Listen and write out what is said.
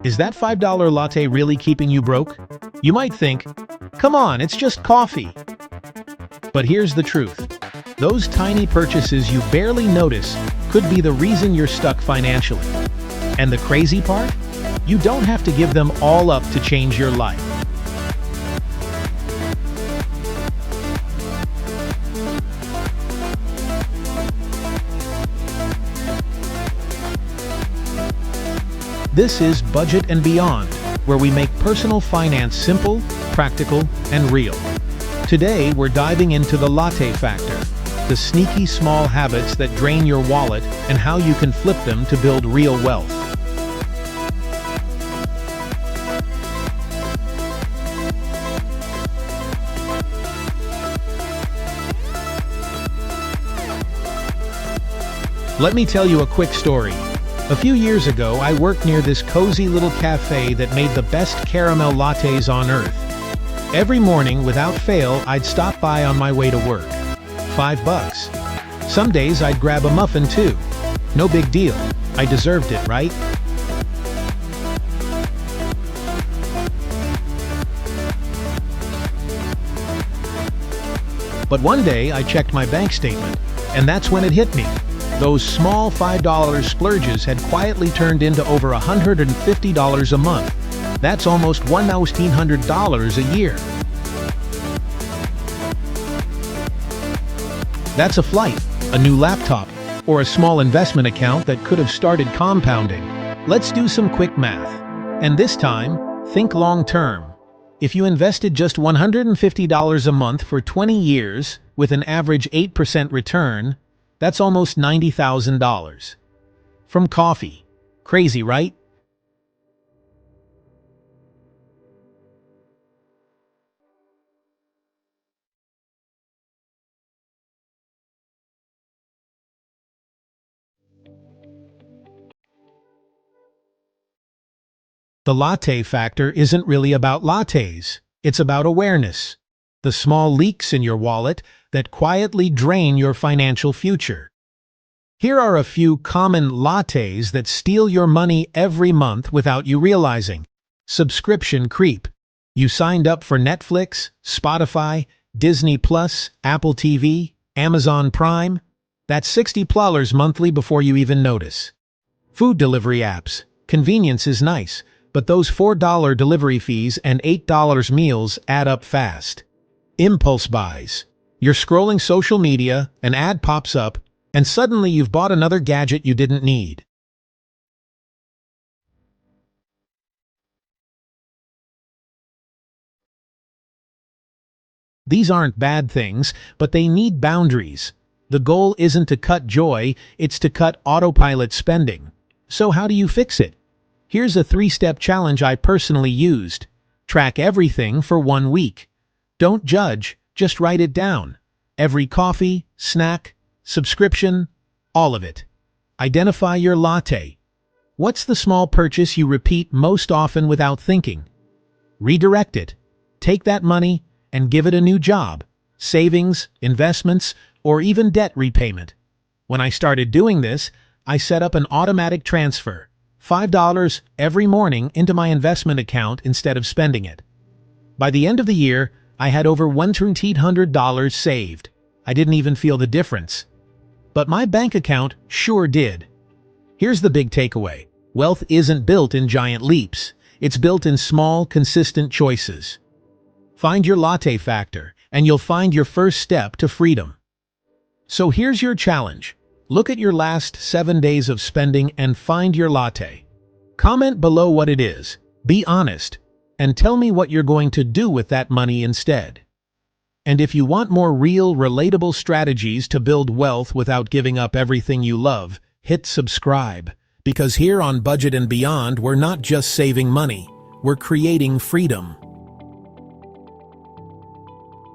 Is that $5 latte really keeping you broke? You might think, come on, it's just coffee. But here's the truth. Those tiny purchases you barely notice could be the reason you're stuck financially. And the crazy part? You don't have to give them all up to change your life. This is Budget and Beyond, where we make personal finance simple, practical, and real. Today, we're diving into the Latte Factor, the sneaky small habits that drain your wallet and how you can flip them to build real wealth. Let me tell you a quick story. A few years ago, I worked near this cozy little cafe that made the best caramel lattes on earth. Every morning, without fail, I'd stop by on my way to work. $5. Some days I'd grab a muffin too. No big deal. I deserved it, right? But one day I checked my bank statement, and that's when it hit me. Those small $5 splurges had quietly turned into over $150 a month. That's almost $1,900 a year. That's a flight, a new laptop, or a small investment account that could have started compounding. Let's do some quick math. And this time, think long term. If you invested just $150 a month for 20 years, with an average 8% return, that's almost $90,000. From coffee. Crazy, right? The latte factor isn't really about lattes. It's about awareness. The small leaks in your wallet that quietly drain your financial future. Here are a few common lattes that steal your money every month without you realizing. Subscription creep. You signed up for Netflix, Spotify, Disney Plus, Apple TV, Amazon Prime. That's $60 monthly before you even notice. Food delivery apps. Convenience is nice, but those $4 delivery fees and $8 meals add up fast. Impulse buys. You're scrolling social media, an ad pops up, and suddenly you've bought another gadget you didn't need. These aren't bad things, but they need boundaries. The goal isn't to cut joy, it's to cut autopilot spending. So how do you fix it? Here's a 3-step challenge I personally used. Track everything for 1 week. Don't judge, just write it down. Every coffee, snack, subscription, all of it. Identify your latte. What's the small purchase you repeat most often without thinking? Redirect it. Take that money and give it a new job. Savings, investments, or even debt repayment. When I started doing this, I set up an automatic transfer. $5 every morning into my investment account instead of spending it. By the end of the year, I had over $1,300 saved. I didn't even feel the difference. But my bank account sure did. Here's the big takeaway. Wealth isn't built in giant leaps. It's built in small, consistent choices. Find your latte factor, and you'll find your first step to freedom. So here's your challenge. Look at your last 7 days of spending and find your latte. Comment below what it is. Be honest. And tell me what you're going to do with that money instead. And if you want more real, relatable strategies to build wealth without giving up everything you love, hit subscribe. Because here on Budget and Beyond, we're not just saving money, we're creating freedom.